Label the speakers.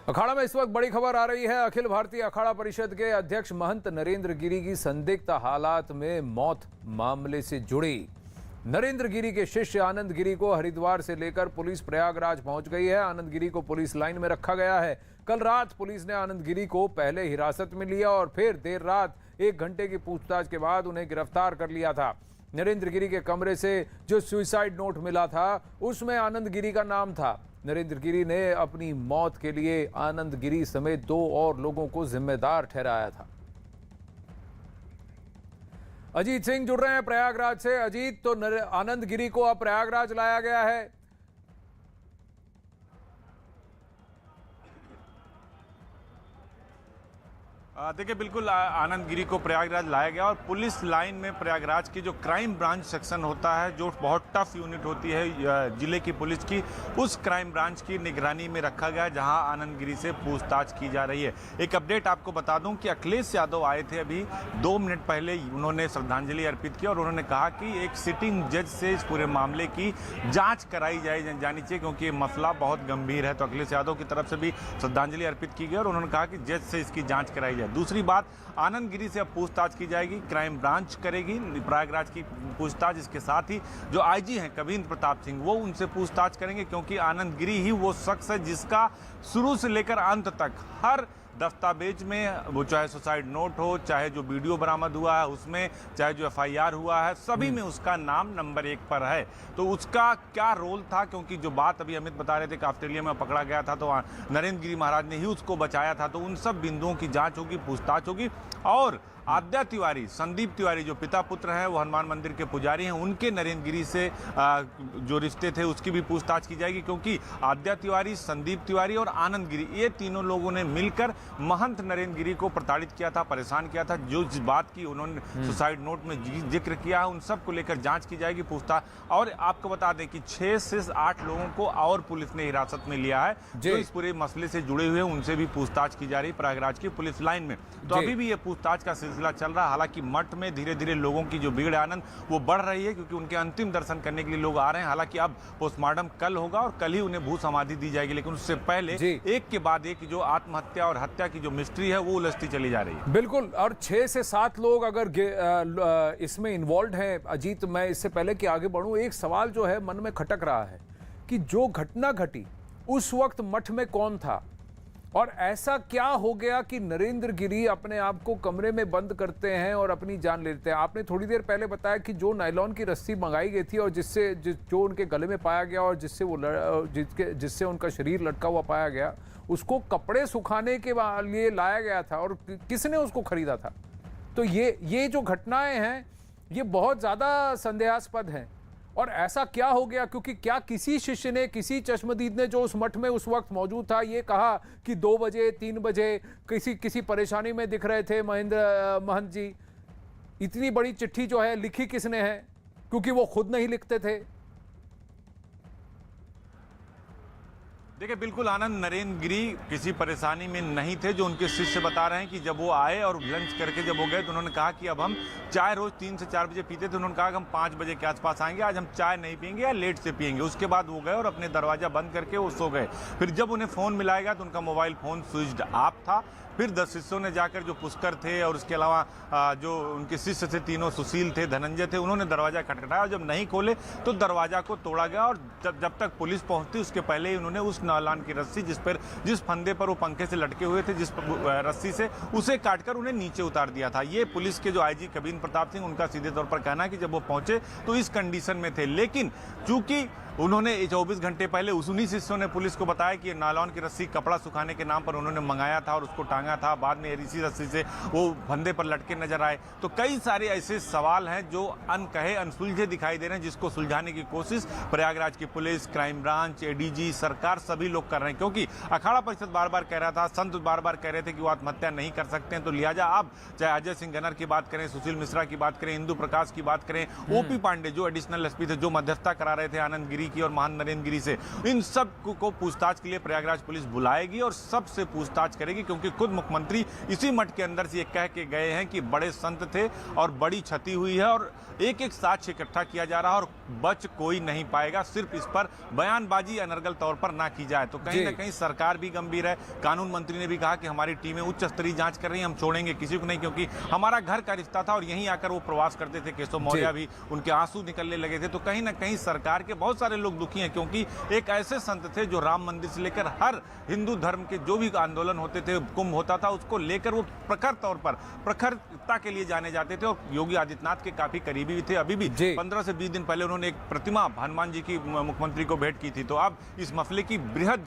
Speaker 1: अखाड़ा में इस वक्त बड़ी खबर आ रही है। अखिल भारतीय अखाड़ा परिषद के अध्यक्ष महंत नरेंद्र गिरी की संदिग्ध हालात में मौत मामले से जुड़ी। नरेंद्र गिरी के शिष्य आनंद गिरी को हरिद्वार से लेकर पुलिस प्रयागराज पहुंच गई है। आनंद गिरी को पुलिस लाइन में रखा गया है। कल रात पुलिस ने आनंद गिरी को पहले हिरासत में लिया और फिर देर रात 1 घंटे की पूछताछ के बाद उन्हें गिरफ्तार कर लिया था। नरेंद्र गिरी के कमरे से जो सुसाइड नोट मिला था उसमें आनंद गिरी का नाम था। नरेंद्र गिरी ने अपनी मौत के लिए आनंद गिरी समेत 2 और लोगों को जिम्मेदार ठहराया था। अजीत सिंह जुड़ रहे हैं प्रयागराज से। अजीत, तो आनंद गिरी को अब प्रयागराज लाया गया है।
Speaker 2: देखिए, बिल्कुल आनंद गिरी को प्रयागराज लाया गया और पुलिस लाइन में प्रयागराज की जो क्राइम ब्रांच सेक्शन होता है, जो बहुत टफ यूनिट होती है जिले की पुलिस की, उस क्राइम ब्रांच की निगरानी में रखा गया, जहां आनंद गिरी से पूछताछ की जा रही है। एक अपडेट आपको बता दूं कि अखिलेश यादव आए थे अभी 2 मिनट पहले। उन्होंने श्रद्धांजलि अर्पित की और उन्होंने कहा कि एक सिटिंग जज से इस पूरे मामले की जाँच कराई जानी चाहिए, क्योंकि ये मसला बहुत गंभीर है। तो अखिलेश यादव की तरफ से भी श्रद्धांजलि अर्पित की गई और उन्होंने कहा कि जज से इसकी जाँच कराई जाए। दूसरी बात, आनंद गिरी से अब पूछताछ की जाएगी, क्राइम ब्रांच करेगी प्रयागराज की पूछताछ। इसके साथ ही जो आईजी हैं कविंद्र प्रताप सिंह, वो उनसे पूछताछ करेंगे, क्योंकि आनंद गिरी ही वो शख्स है जिसका शुरू से लेकर अंत तक हर दस्तावेज में, वो चाहे सुसाइड नोट हो, चाहे जो वीडियो बरामद हुआ है उसमें, चाहे जो एफआईआर हुआ है, सभी में उसका नाम नंबर 1 पर है। तो उसका क्या रोल था, क्योंकि जो बात अभी अमित बता रहे थे कि ऑस्ट्रेलिया में पकड़ा गया था तो नरेंद्र गिरी महाराज ने ही उसको बचाया था, तो उन सब बिंदुओं की जांच होगी, पूछताछ होगी। और आद्या तिवारी, संदीप तिवारी जो पिता पुत्र हैं, वो हनुमान मंदिर के पुजारी हैं, उनके नरेंद्र गिरी से जो रिश्ते थे उसकी भी पूछताछ की जाएगी, क्योंकि आद्या तिवारी, संदीप तिवारी और आनंद गिरी, ये तीनों लोगों ने मिलकर महंत नरेंद्र गिरी को प्रताड़ित किया था, परेशान किया था। जो जिस बात की उन्होंने सुसाइड नोट में जिक्र किया है, उन सब को लेकर जाँच की जाएगी, पूछताछ। और आपको बता दें कि 6 से 8 लोगों को और पुलिस ने हिरासत में लिया है, जो इस पूरे मसले से जुड़े हुए, उनसे भी पूछताछ की जा रही है प्रयागराज की पुलिस लाइन में। तो अभी भी ये पूछताछ का सिलसिला चल रहा है। हालांकि मठ में धीरे धीरे लोगों की जो भीड़ है आनंद, वो बढ़ रही है, क्योंकि उनके अंतिम दर्शन करने के लिए लोग आ रहे हैं। हालांकि अब पोस्टमार्टम कल होगा और कल ही उन्हें भू समाधि दी जाएगी, लेकिन उससे पहले एक के बाद एक जो आत्महत्या और हत्या की जो मिस्ट्री है वो उलझती चली जा रही है।
Speaker 1: बिल्कुल। और 6 से 7 लोग अगर इसमें इन्वॉल्व हैं। अजीत, मैं इससे पहले कि आगे बढ़ूं, एक सवाल जो है मन में खटक रहा है कि जो घटना घटी उस वक्त मठ में कौन था, और ऐसा क्या हो गया कि नरेंद्र गिरी अपने आप को कमरे में बंद करते हैं और अपनी जान लेते हैं। आपने थोड़ी देर पहले बताया कि जो नायलॉन की रस्सी मंगाई गई थी और जो उनके गले में पाया गया और जिससे उनका शरीर लटका हुआ पाया गया, उसको कपड़े सुखाने के लिए लाया गया था और किसने उसको खरीदा था। तो ये जो घटनाएं हैं ये बहुत ज़्यादा संदेहास्पद हैं। और ऐसा क्या हो गया, क्योंकि क्या किसी शिष्य ने, किसी चश्मदीद ने जो उस मठ में उस वक्त मौजूद था, ये कहा कि 2 बजे 3 बजे किसी परेशानी में दिख रहे थे महंत जी। इतनी बड़ी चिट्ठी जो है लिखी किसने है, क्योंकि वो खुद नहीं लिखते थे।
Speaker 2: देखिए, बिल्कुल आनंद नरेंद्र गिरी किसी परेशानी में नहीं थे। जो उनके शिष्य बता रहे हैं कि जब वो आए और लंच करके जब वो गए तो उन्होंने कहा कि अब हम चाय रोज 3 से 4 बजे पीते थे। उन्होंने कहा कि हम 5 बजे के आसपास आएंगे, आज हम चाय नहीं पियेंगे या लेट से पियेंगे। उसके बाद वो गए और अपने दरवाजा बंद करके वो सो गए। फिर जब उन्हें फ़ोन मिलाया गया तो उनका मोबाइल फ़ोन स्विच्ड ऑफ था। फिर 10 शिष्यों ने जाकर, जो पुष्कर थे और उसके अलावा जो उनके शिष्य थे, तीनों सुशील थे, धनंजय थे, उन्होंने दरवाजा खटखटाया। जब नहीं खोले तो दरवाजा को तोड़ा गया और जब तक पुलिस पहुंचती उसके पहले ही उन्होंने उस नायलॉन की रस्सी, जिस फंदे पर वो पंखे से लटके हुए थे, जिस रस्सी से, उसे काटकर उन्हें नीचे उतार दिया था। ये पुलिस के जो आईजी कविंद्र प्रताप सिंह, उनका सीधे तौर पर कहना है कि जब वो पहुंचे तो इस कंडीशन में थे। लेकिन चूंकि उन्होंने 24 घंटे पहले उन्हीं शिष्यों ने पुलिस को बताया कि नायलॉन की रस्सी कपड़ा सुखाने के नाम पर उन्होंने मंगाया था और उसको टांगा था। बाद में इसी रस्सी से वो फंदे पर लटके नजर आए। तो कई सारे ऐसे सवाल हैं जो अनकहे, अनसुलझे दिखाई दे रहे हैं, जिसको सुलझाने की कोशिश प्रयागराज की पुलिस, क्राइम ब्रांच, एडीजी, सरकार, सभी लोग कर रहे हैं। क्योंकि अखाड़ा परिषद बार बार कह रहा था, संत बार बार कह रहे थे कि वो आत्महत्या नहीं कर सकते हैं। तो लिहाजा अब चाहे अजय सिंह गनर की बात करें, सुशील मिश्रा की बात करें, इंदु प्रकाश की बात करें, ओपी पांडे जो एडिशनल एसपी थे, जो मध्यस्थता करा रहे थे आनंद गिरी की और महंत नरेंद्र गिरी से, इन सब को पूछताछ के लिए प्रयागराज पुलिस बुलाएगी और सबसे पूछताछ करेगी। क्योंकि खुद मुख्यमंत्री इसी मठ के अंदर से ये कह के गए हैं कि बड़े संत थे और बड़ी क्षति हुई है और एक एक साक्ष्य इकट्ठा किया जा रहा है और बच कोई नहीं पाएगा। सिर्फ इस पर बयानबाजी अनर्गल तौर पर ना की जाए। जाए। तो कहीं
Speaker 1: जी।
Speaker 2: ना कहीं सरकार भी गंभीर है। कानून मंत्री ने भी कहा कि हमारी टीमें उच्च स्तरीय जांच कर रही हैं, हम छोड़ेंगे किसी को नहीं, क्योंकि हमारा घर का रिश्ता था और यहीं आकर वो प्रवास करते थे। केशव मौर्य भी, उनके आंसू निकलने लगे थे। तो कहीं ना कहीं सरकार के बहुत सारे लोग दुखी हैं, क्योंकि एक ऐसे संत थे जो राम मंदिर से लेकर हर हिंदू धर्म के जो भी आंदोलन होते थे, कुंभ होता था, उसको लेकर वो प्रखर तौर पर प्रखरता के लिए जाने जाते थे और योगी आदित्यनाथ के काफी करीबी भी थे। अभी भी 15 से 20 दिन पहले उन्होंने एक प्रतिमा हनुमान जी की मुख्यमंत्री को भेंट की थी। तो अब इस मसले की बृहद